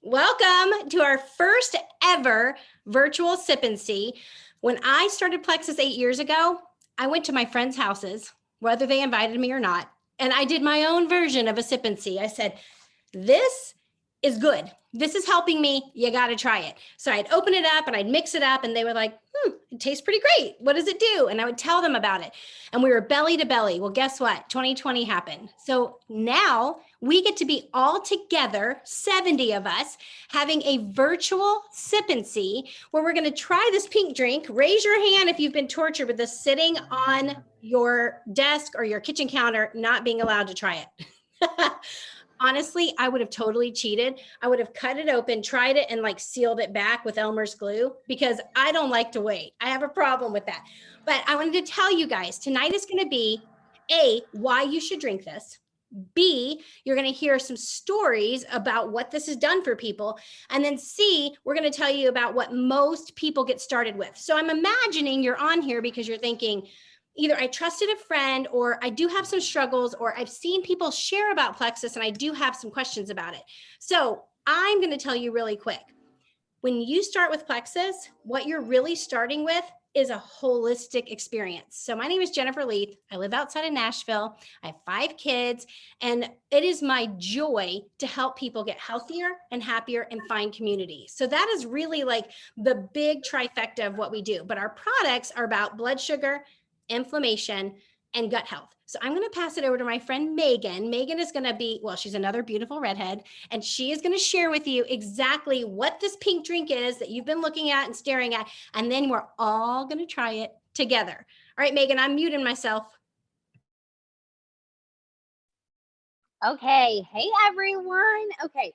Welcome to our first ever virtual sip and see. When I started Plexus 8 years ago, I went to my friends' houses, whether they invited me or not, and I did my own version of a sip and see. I said, this is good. This is helping me. You got to try it. So I'd open it up and I'd mix it up, and they were like, it tastes pretty great. What does it do? And I would tell them about it. And we were belly to belly. Well, guess what? 2020 happened. So now we get to be all together, 70 of us, having a virtual sip and see where we're going to try this pink drink. Raise your hand if you've been tortured with this sitting on your desk or your kitchen counter, not being allowed to try it. Honestly, I would have totally cheated. I would have cut it open, tried it, and like sealed it back with Elmer's glue because I don't like to wait. I have a problem with that. But I wanted to tell you guys tonight is going to be A, why you should drink this. B, you're going to hear some stories about what this has done for people. And then C, we're going to tell you about what most people get started with. So I'm imagining you're on here because you're thinking, either I trusted a friend, or I do have some struggles, or I've seen people share about Plexus and I do have some questions about it. So I'm going to tell you really quick. When you start with Plexus, what you're really starting with is a holistic experience. So my name is Jennifer Leith. I live outside of Nashville. I have 5 kids, and it is my joy to help people get healthier and happier and find community. So that is really like the big trifecta of what we do. But our products are about blood sugar, inflammation, and gut health. So I'm going to pass it over to my friend Megan. Megan is going to be, well, she's another beautiful redhead, and she is going to share with you exactly what this pink drink is that you've been looking at and staring at, and then we're all going to try it together. All right, Megan, I'm muting myself. Okay, hey everyone. Okay,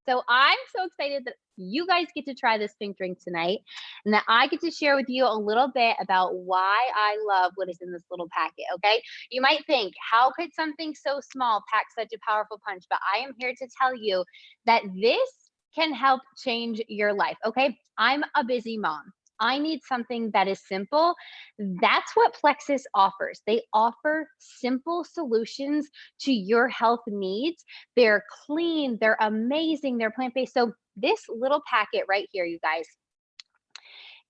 so I'm so excited that you guys get to try this pink drink tonight and that I get to share with you a little bit about why I love what is in this little packet. Okay, you might think, how could something so small pack such a powerful punch? But I am here to tell you that this can help change your life. Okay, I'm a busy mom. I need something that is simple. That's what Plexus offers. They offer simple solutions to your health needs. They're clean, they're amazing, they're plant based. So, this little packet right here, you guys,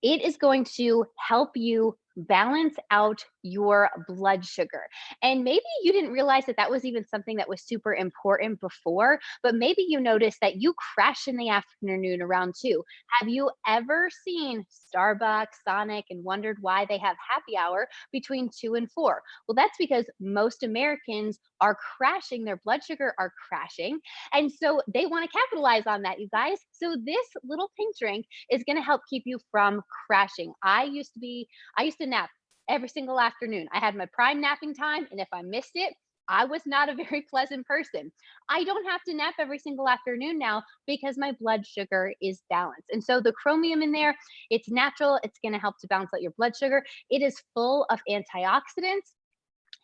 it is going to help you balance out your blood sugar. And maybe you didn't realize that that was even something that was super important before, but maybe you noticed that you crash in the afternoon around 2. Have you ever seen Starbucks, Sonic, and wondered why they have happy hour between 2 and 4? Well, that's because most Americans are crashing, their blood sugar are crashing. And so they want to capitalize on that, you guys. So this little pink drink is going to help keep you from crashing. I used to nap every single afternoon. I had my prime napping time, and if I missed it, I was not a very pleasant person. I don't have to nap every single afternoon now because my blood sugar is balanced. And so the chromium in there, it's natural. It's going to help to balance out your blood sugar. It is full of antioxidants.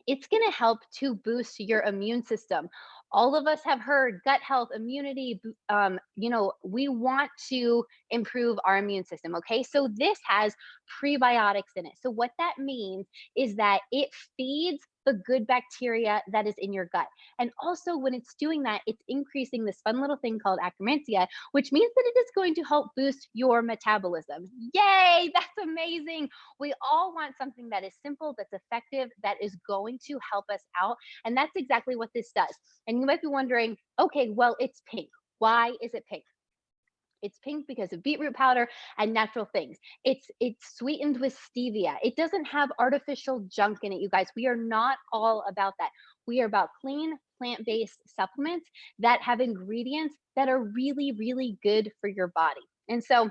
It's going to help to boost your immune system. All of us have heard gut health, immunity. We want to improve our immune system. Okay. So this has prebiotics in it. So what that means is that it feeds the good bacteria that is in your gut. And also, when it's doing that, it's increasing this fun little thing called akkermansia, which means that it is going to help boost your metabolism. Yay, that's amazing. We all want something that is simple, that's effective, that is going to help us out. And that's exactly what this does. And you might be wondering, okay, well, it's pink. Why is it pink? It's pink because of beetroot powder and natural things. It's sweetened with stevia. It doesn't have artificial junk in it, you guys. We are not all about that. We are about clean, plant-based supplements that have ingredients that are really, really good for your body. And so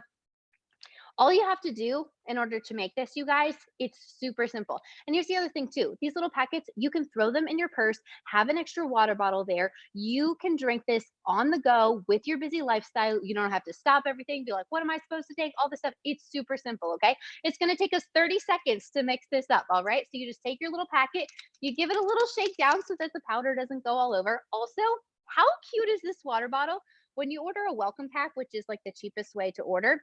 all you have to do in order to make this, you guys, it's super simple. And here's the other thing too. These little packets, you can throw them in your purse, have an extra water bottle there. You can drink this on the go with your busy lifestyle. You don't have to stop everything, be like, what am I supposed to take? All this stuff. It's super simple, okay? It's gonna take us 30 seconds to mix this up, all right? So you just take your little packet, you give it a little shake down so that the powder doesn't go all over. Also, how cute is this water bottle? When you order a welcome pack, which is like the cheapest way to order,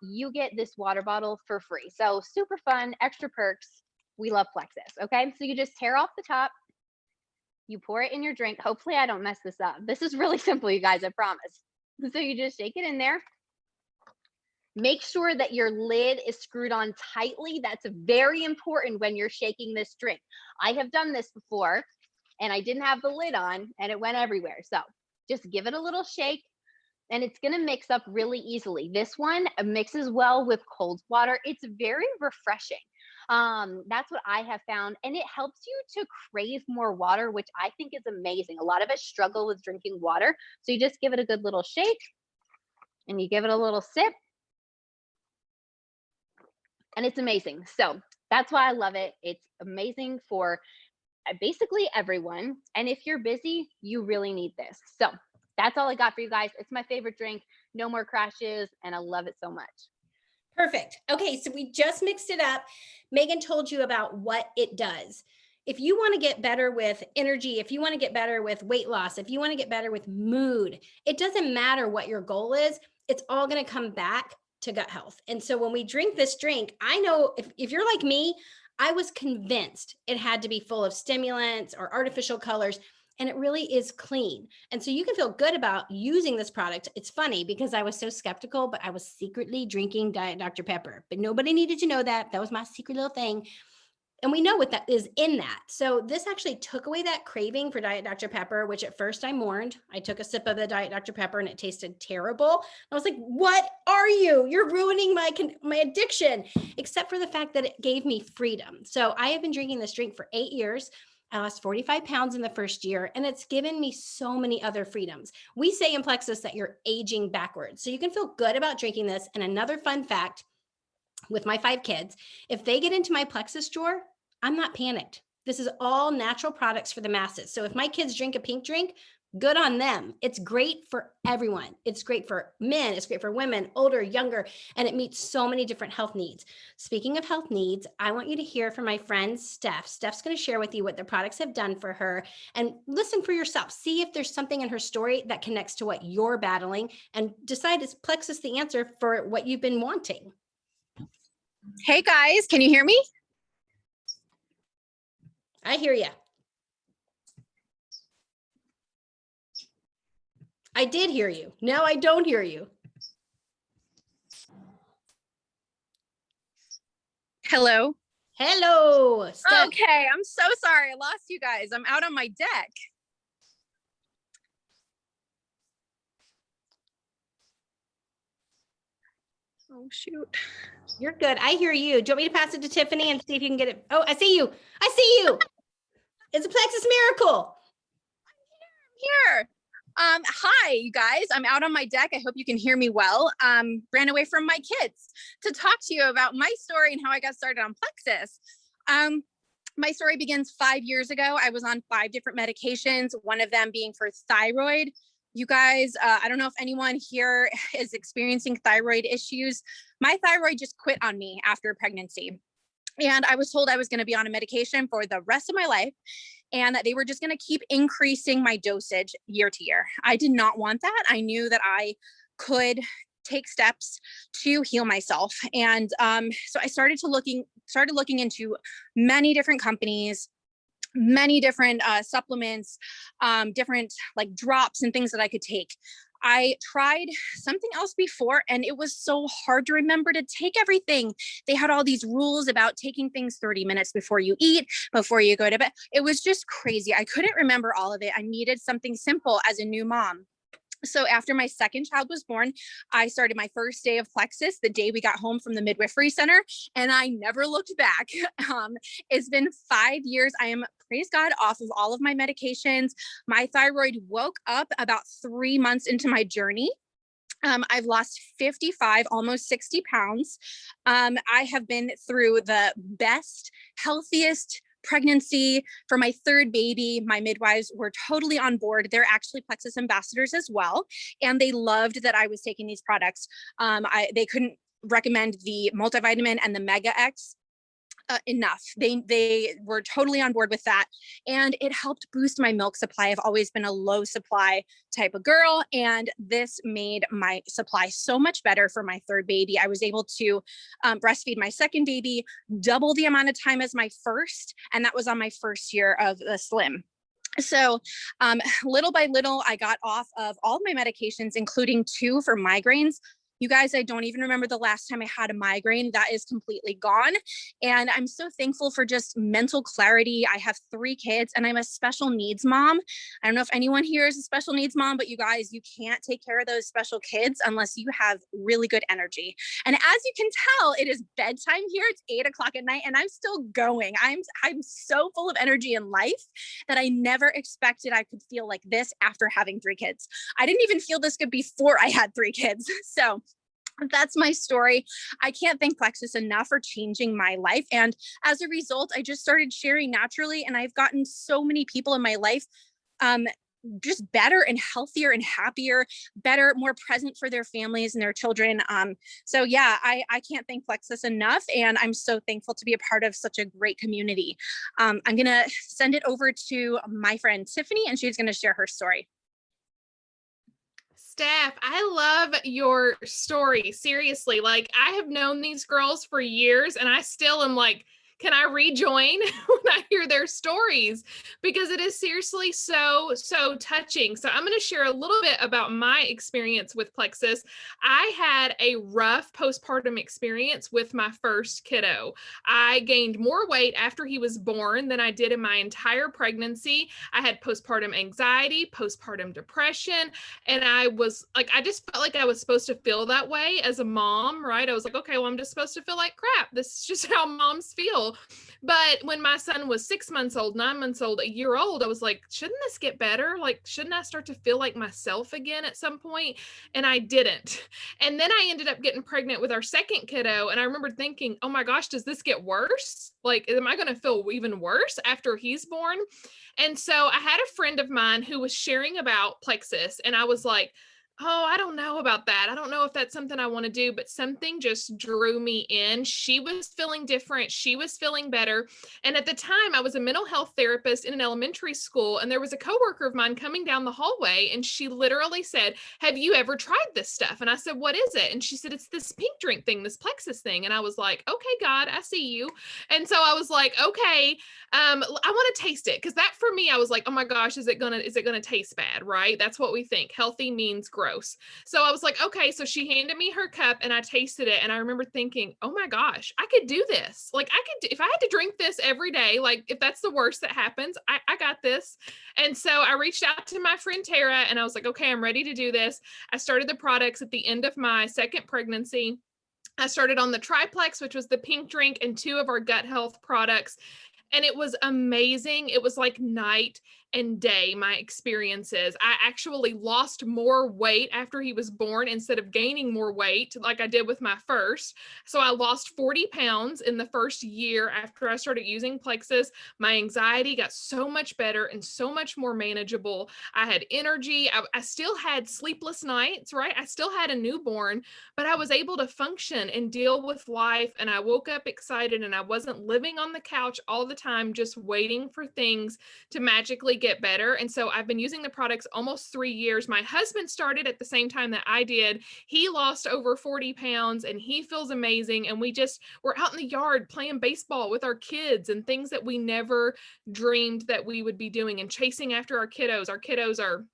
you get this water bottle for free. So super fun, extra perks. We love Plexus. Okay. So you just tear off the top, you pour it in your drink. Hopefully I don't mess this up. This is really simple, you guys, I promise. So you just shake it in there. Make sure that your lid is screwed on tightly. That's very important when you're shaking this drink. I have done this before and I didn't have the lid on and it went everywhere. So just give it a little shake and it's going to mix up really easily. This one mixes well with cold water. It's very refreshing. That's what I have found. And it helps you to crave more water, which I think is amazing. A lot of us struggle with drinking water. So you just give it a good little shake and you give it a little sip. And it's amazing. So that's why I love it. It's amazing for basically everyone. And if you're busy, you really need this. So that's all I got for you guys. It's my favorite drink. No more crashes. And I love it so much. Perfect. Okay, so we just mixed it up. Megan told you about what it does. If you want to get better with energy, if you want to get better with weight loss, if you want to get better with mood, it doesn't matter what your goal is. It's all going to come back to gut health. And so when we drink this drink, I know if you're like me, I was convinced it had to be full of stimulants or artificial colors, and it really is clean. And so you can feel good about using this product. It's funny because I was so skeptical, but I was secretly drinking Diet Dr. Pepper, but nobody needed to know that. That was my secret little thing. And we know what that is in that. So this actually took away that craving for Diet Dr. Pepper, which at first I mourned. I took a sip of the Diet Dr. Pepper and it tasted terrible. I was like, what are you? You're ruining my addiction, except for the fact that it gave me freedom. So I have been drinking this drink for 8 years. I lost 45 pounds in the first year, and it's given me so many other freedoms. We say in Plexus that you're aging backwards. So you can feel good about drinking this. And another fun fact, with my 5 kids, if they get into my Plexus drawer, I'm not panicked. This is all natural products for the masses. So if my kids drink a pink drink, good on them. It's great for everyone. It's great for men. It's great for women, older, younger, and it meets so many different health needs. Speaking of health needs, I want you to hear from my friend Steph. Steph's going to share with you what the products have done for her, and listen for yourself. See if there's something in her story that connects to what you're battling, and decide, is Plexus the answer for what you've been wanting? Hey guys, can you hear me? I hear you. I did hear you. Now I don't hear you. Hello. Hello. Steph. Okay, I'm so sorry. I lost you guys. I'm out on my deck. Oh, shoot. You're good. I hear you. Do you want me to pass it to Tiffany and see if you can get it? Oh, I see you. I see you. It's a Plexus miracle. I'm here. Hi, you guys. I'm out on my deck. I hope you can hear me well. Ran away from my kids to talk to you about my story and how I got started on Plexus. My story begins 5 years ago. I was on 5 different medications, one of them being for thyroid. You guys, I don't know if anyone here is experiencing thyroid issues. My thyroid just quit on me after pregnancy. And I was told I was going to be on a medication for the rest of my life, and that they were just going to keep increasing my dosage year to year. I did not want that. I knew that I could take steps to heal myself. And so I started looking into many different companies, many different supplements, different like drops and things that I could take. I tried something else before, and it was so hard to remember to take everything. They had all these rules about taking things 30 minutes before you eat, before you go to bed. It was just crazy. I couldn't remember all of it. I needed something simple as a new mom. So after my second child was born, I started my first day of Plexus the day we got home from the midwifery center, and I never looked back. It's been 5 years. I am, praise God, off of all of my medications. My thyroid woke up about 3 months into my journey. I've lost 55, almost 60 pounds. I have been through the best, healthiest pregnancy for my 3rd baby. My midwives were totally on board. They're actually Plexus ambassadors as well. And they loved that I was taking these products. They couldn't recommend the multivitamin and the Mega X enough. They were totally on board with that. And it helped boost my milk supply. I've always been a low supply type of girl. And this made my supply so much better for my 3rd baby. I was able to breastfeed my 2nd baby, double the amount of time as my first. And that was on my first year of the Slim. So little by little, I got off of all of my medications, including 2 for migraines. You guys, I don't even remember the last time I had a migraine. That is completely gone. And I'm so thankful for just mental clarity. I have 3 kids and I'm a special needs mom. I don't know if anyone here is a special needs mom, but you guys, you can't take care of those special kids unless you have really good energy. And as you can tell, it is bedtime here. It's 8 o'clock at night and I'm still going. I'm so full of energy and life that I never expected I could feel like this after having 3 kids. I didn't even feel this good before I had 3 kids. So that's my story. I can't thank Plexus enough for changing my life. And as a result, I just started sharing naturally. And I've gotten so many people in my life just better and healthier and happier, better, more present for their families and their children. So yeah, I can't thank Plexus enough. And I'm so thankful to be a part of such a great community. I'm going to send it over to my friend Tiffany, and she's going to share her story. Steph, I love your story. Seriously, like I have known these girls for years and I still am like, can I rejoin when I hear their stories? Because it is seriously so touching. So I'm going to share a little bit about my experience with Plexus. I had a rough postpartum experience with my first kiddo. I gained more weight after he was born than I did in my entire pregnancy. I had postpartum anxiety, postpartum depression, and I was like, I just felt like I was supposed to feel that way as a mom, right? I was like, okay, well, I'm just supposed to feel like crap. This is just how moms feel. But when my son was 6 months old, 9 months old, a year old, I was like, shouldn't this get better? Like, shouldn't I start to feel like myself again at some point? And I didn't. And then I ended up getting pregnant with our second kiddo. And I remember thinking, oh my gosh, does this get worse? Like, am I going to feel even worse after he's born? And so I had a friend of mine who was sharing about Plexus. And I was like, oh, I don't know about that. I don't know if that's something I want to do, but something just drew me in. She was feeling different. She was feeling better. And at the time, I was a mental health therapist in an elementary school, and there was a coworker of mine coming down the hallway, and she literally said, have you ever tried this stuff? And I said, what is it? And she said, it's this pink drink thing, this Plexus thing. And I was like, okay, God, I see you. And so I was like, okay, I want to taste it. Cause that for me, I was like, oh my gosh, is it gonna taste bad? Right? That's what we think. Healthy means gross. So I was like, okay. So she handed me her cup and I tasted it. And I remember thinking, oh my gosh, I could do this. Like I could, if I had to drink this every day, like if that's the worst that happens, I got this. And so I reached out to my friend Tara and I was like, okay, I'm ready to do this. I started the products at the end of my second pregnancy. I started on the triplex, which was the pink drink, and 2 of our gut health products. And it was amazing. It was like night and day, my experiences. I actually lost more weight after he was born instead of gaining more weight like I did with my first. So I lost 40 pounds in the first year after I started using Plexus. My anxiety got so much better and so much more manageable. I had energy. I still had sleepless nights, right? I still had a newborn, but I was able to function and deal with life. And I woke up excited and I wasn't living on the couch all the time, just waiting for things to magically get better. And so I've been using the products almost 3 years. My husband started at the same time that I did. He lost over 40 pounds and he feels amazing. And we're out in the yard playing baseball with our kids and things that we never dreamed that we would be doing and chasing after our kiddos. Our kiddos are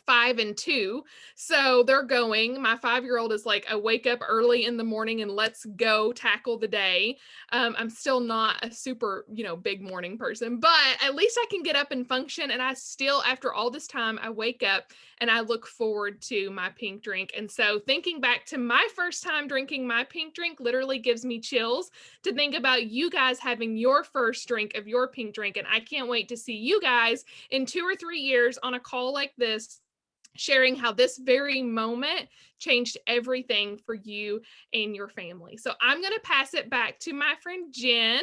5 and 2. So they're going. My 5-year-old is like, I wake up early in the morning and let's go tackle the day. I'm still not a super, big morning person, but at least I can get up and function. And I still, after all this time, I wake up and I look forward to my pink drink. And so thinking back to my first time drinking my pink drink literally gives me chills to think about you guys having your first drink of your pink drink. And I can't wait to see you guys in 2 or 3 years on a call like this, sharing how this very moment changed everything for you and your family. So I'm going to pass it back to my friend Jen,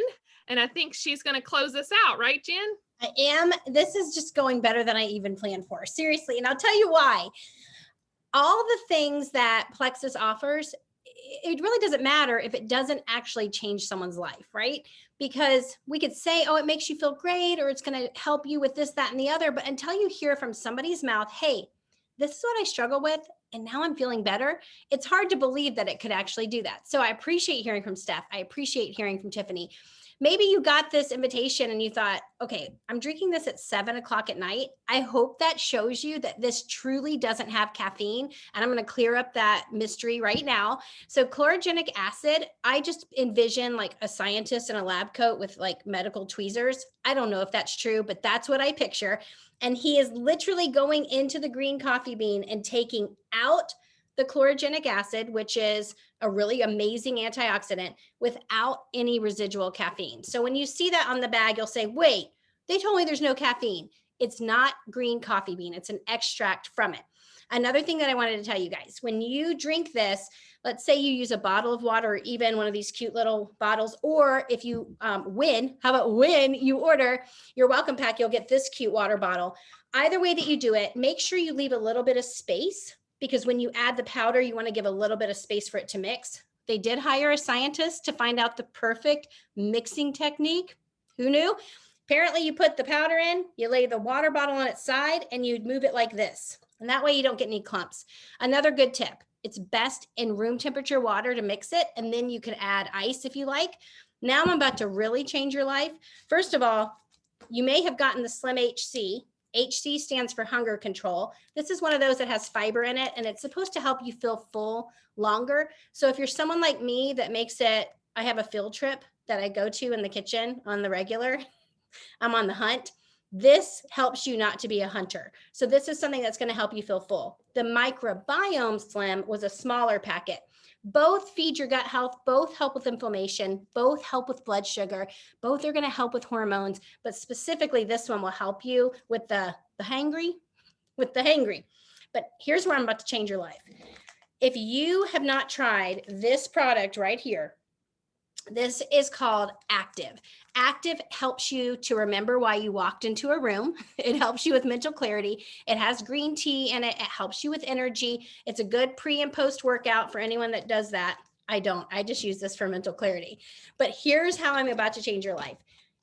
and I think she's going to close us out, right, Jen? I am. This is just going better than I even planned for. Seriously. And I'll tell you why. All the things that Plexus offers, it really doesn't matter if it doesn't actually change someone's life, right? Because we could say, oh, it makes you feel great, or it's going to help you with this, that, and the other. But until you hear from somebody's mouth, hey, this is what I struggle with, and now I'm feeling better, it's hard to believe that it could actually do that. So I appreciate hearing from Steph. I appreciate hearing from Tiffany. maybe you got this invitation and you thought, okay, I'm drinking this at 7 o'clock at night. I hope that shows you that this truly doesn't have caffeine. And I'm going to clear up that mystery right now. So chlorogenic acid, I just envision like a scientist in a lab coat with like medical tweezers. I don't know if that's true, but that's what I picture. And he is literally going into the green coffee bean and taking out the chlorogenic acid, which is a really amazing antioxidant, without any residual caffeine. So when you see that on the bag, you'll say, wait, they told me there's no caffeine. It's not green coffee bean. It's an extract from it. Another thing that I wanted to tell you guys, when you drink this, let's say you use a bottle of water or even one of these cute little bottles, or if you win you order your welcome pack, you'll get this cute water bottle. Either way that you do it, make sure you leave a little bit of space, because when you add the powder, you want to give a little bit of space for it to mix. They did hire a scientist to find out the perfect mixing technique. Who knew? Apparently you put the powder in, you lay the water bottle on its side, and you move it like this. And that way you don't get any clumps. Another good tip, it's best in room temperature water to mix it, and then you can add ice if you like. Now I'm about to really change your life. First of all, you may have gotten the Slim HC. HC stands for hunger control. This is one of those that has fiber in it, and it's supposed to help you feel full longer. So if you're someone like me that makes it, I have a field trip that I go to in the kitchen on the regular. I'm on the hunt. This helps you not to be a hunter. So this is something that's going to help you feel full. The microbiome Slim was a smaller packet. Both feed your gut health, both help with inflammation, both help with blood sugar, both are going to help with hormones, but specifically this one will help you with the hangry. But here's where I'm about to change your life. If you have not tried this product right here, this is called Active. Active helps you to remember why you walked into a room. It helps you with mental clarity. It has green tea in it. It helps you with energy. It's a good pre and post workout for anyone that does that. I don't. I just use this for mental clarity. But here's how I'm about to change your life.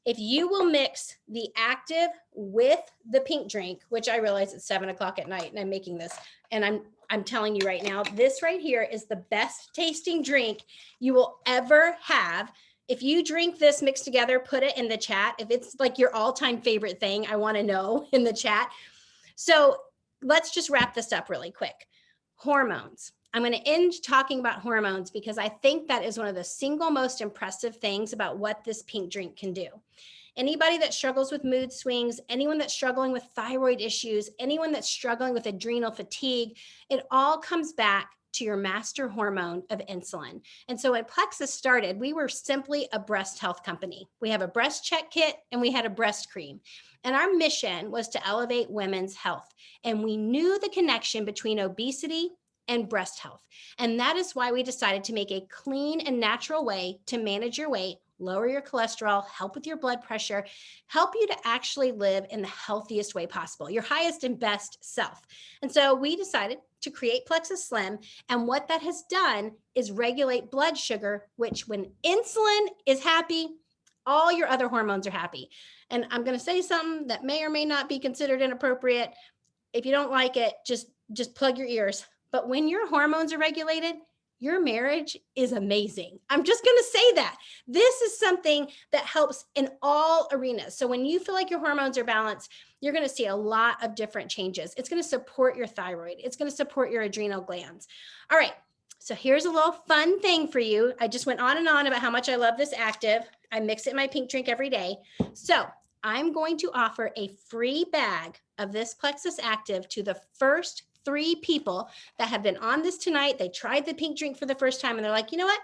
If you will mix the Active with the pink drink, which I realize it's 7 o'clock at night and I'm making this, and I'm telling you right now, this right here is the best tasting drink you will ever have. If you drink this mixed together, put it in the chat. If it's like your all-time favorite thing, I want to know in the chat. So let's just wrap this up really quick. Hormones. I'm going to end talking about hormones because I think that is one of the single most impressive things about what this pink drink can do. Anybody that struggles with mood swings, anyone that's struggling with thyroid issues, anyone that's struggling with adrenal fatigue, it all comes back to your master hormone of insulin. And so when Plexus started, we were simply a breast health company. We have a breast check kit and we had a breast cream. And our mission was to elevate women's health. And we knew the connection between obesity and breast health. And that is why we decided to make a clean and natural way to manage your weight, lower your cholesterol, help with your blood pressure, help you to actually live in the healthiest way possible, your highest and best self. And so we decided to create Plexus Slim. And what that has done is regulate blood sugar, which when insulin is happy, all your other hormones are happy. And I'm going to say something that may or may not be considered inappropriate. If you don't like it, just plug your ears. But when your hormones are regulated, your marriage is amazing. I'm just going to say that. This is something that helps in all arenas. So when you feel like your hormones are balanced, you're going to see a lot of different changes. It's going to support your thyroid. It's going to support your adrenal glands. All right. So here's a little fun thing for you. I just went on and on about how much I love this Active. I mix it in my pink drink every day. So I'm going to offer a free bag of this Plexus Active to the first 3 people that have been on this tonight. They tried the pink drink for the first time and they're like, you know what?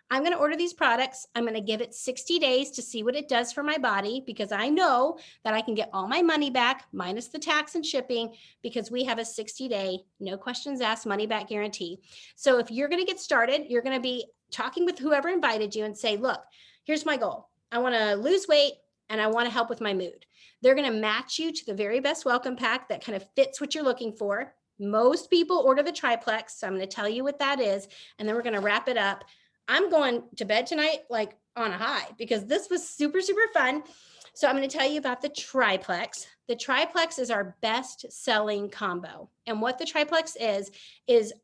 I'm going to order these products. I'm going to give it 60 days to see what it does for my body, because I know that I can get all my money back minus the tax and shipping, because we have a 60-day, no questions asked, money back guarantee. So if you're going to get started, you're going to be talking with whoever invited you and say, look, here's my goal. I want to lose weight and I want to help with my mood. They're going to match you to the very best welcome pack that kind of fits what you're looking for. Most people order the triplex, so I'm going to tell you what that is, and then we're going to wrap it up. I'm going to bed tonight like on a high because this was super, super fun. So I'm going to tell you about the triplex. The triplex is our best-selling combo. And what the triplex is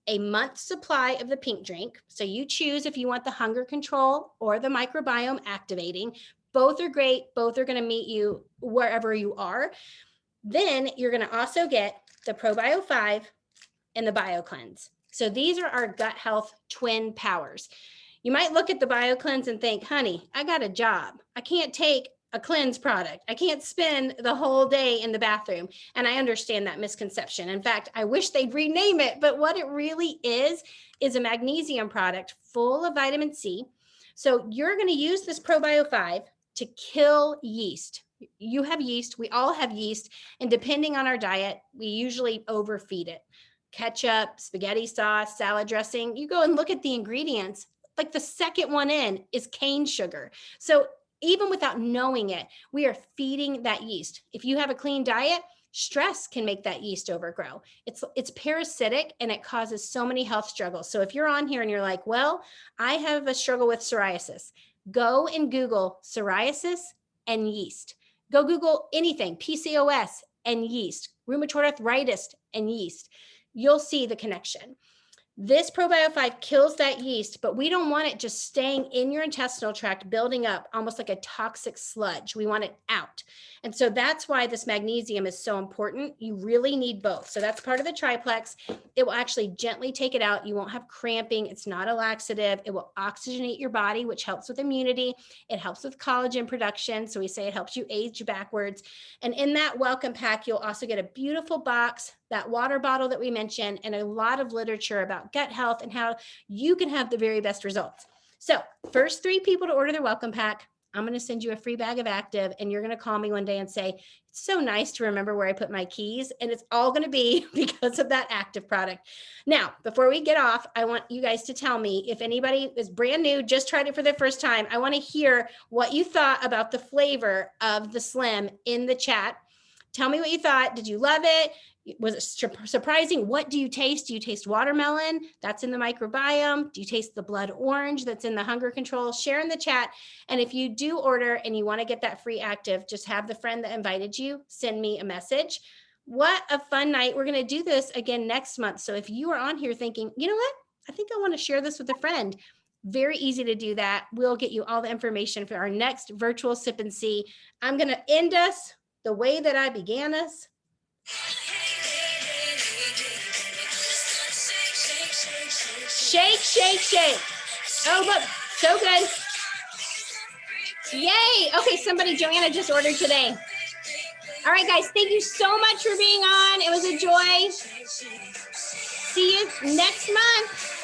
a month's supply of the pink drink. So you choose if you want the hunger control or the microbiome activating. Both are great. Both are going to meet you wherever you are. Then you're going to also get the ProBio 5 and the Bio Cleanse. So these are our gut health twin powers. You might look at the Bio Cleanse and think, honey, I got a job. I can't take a cleanse product. I can't spend the whole day in the bathroom. And I understand that misconception. In fact, I wish they'd rename it, but what it really is a magnesium product full of vitamin C. So you're going to use this ProBio 5 to kill yeast. You have yeast, we all have yeast, and depending on our diet, we usually overfeed it. Ketchup, spaghetti sauce, salad dressing, you go and look at the ingredients, like the second one in is cane sugar. So even without knowing it, we are feeding that yeast. If you have a clean diet, stress can make that yeast overgrow. It's parasitic and it causes so many health struggles. So if you're on here and you're like, well, I have a struggle with psoriasis, go and Google psoriasis and yeast. Go Google anything, PCOS and yeast, rheumatoid arthritis and yeast. You'll see the connection. This ProBio 5 kills that yeast, but we don't want it just staying in your intestinal tract, building up almost like a toxic sludge. We want it out. And so that's why this magnesium is so important. You really need both. So that's part of the triplex. It will actually gently take it out. You won't have cramping. It's not a laxative. It will oxygenate your body, which helps with immunity. It helps with collagen production. So we say it helps you age backwards. And in that welcome pack, you'll also get a beautiful box, that water bottle that we mentioned, and a lot of literature about gut health and how you can have the very best results. So first 3 people to order their welcome pack, I'm going to send you a free bag of active, and you're going to call me one day and say, it's so nice to remember where I put my keys. And it's all going to be because of that active product. Now, before we get off, I want you guys to tell me if anybody is brand new, just tried it for the first time. I want to hear what you thought about the flavor of the Slim in the chat. Tell me what you thought. Did you love it? Was it surprising? What do you taste? Do you taste watermelon? That's in the microbiome. Do you taste the blood orange that's in the hunger control? Share in the chat. And if you do order and you want to get that free active, just have the friend that invited you send me a message. What a fun night. We're going to do this again next month. So if you are on here thinking, you know what? I think I want to share this with a friend. Very easy to do that. We'll get you all the information for our next virtual sip and see. I'm going to end us the way that I began us. Shake, shake, shake. Oh, look, so good. Yay. Okay, somebody, Joanna just ordered today. All right, guys, thank you so much for being on. It was a joy. See you next month.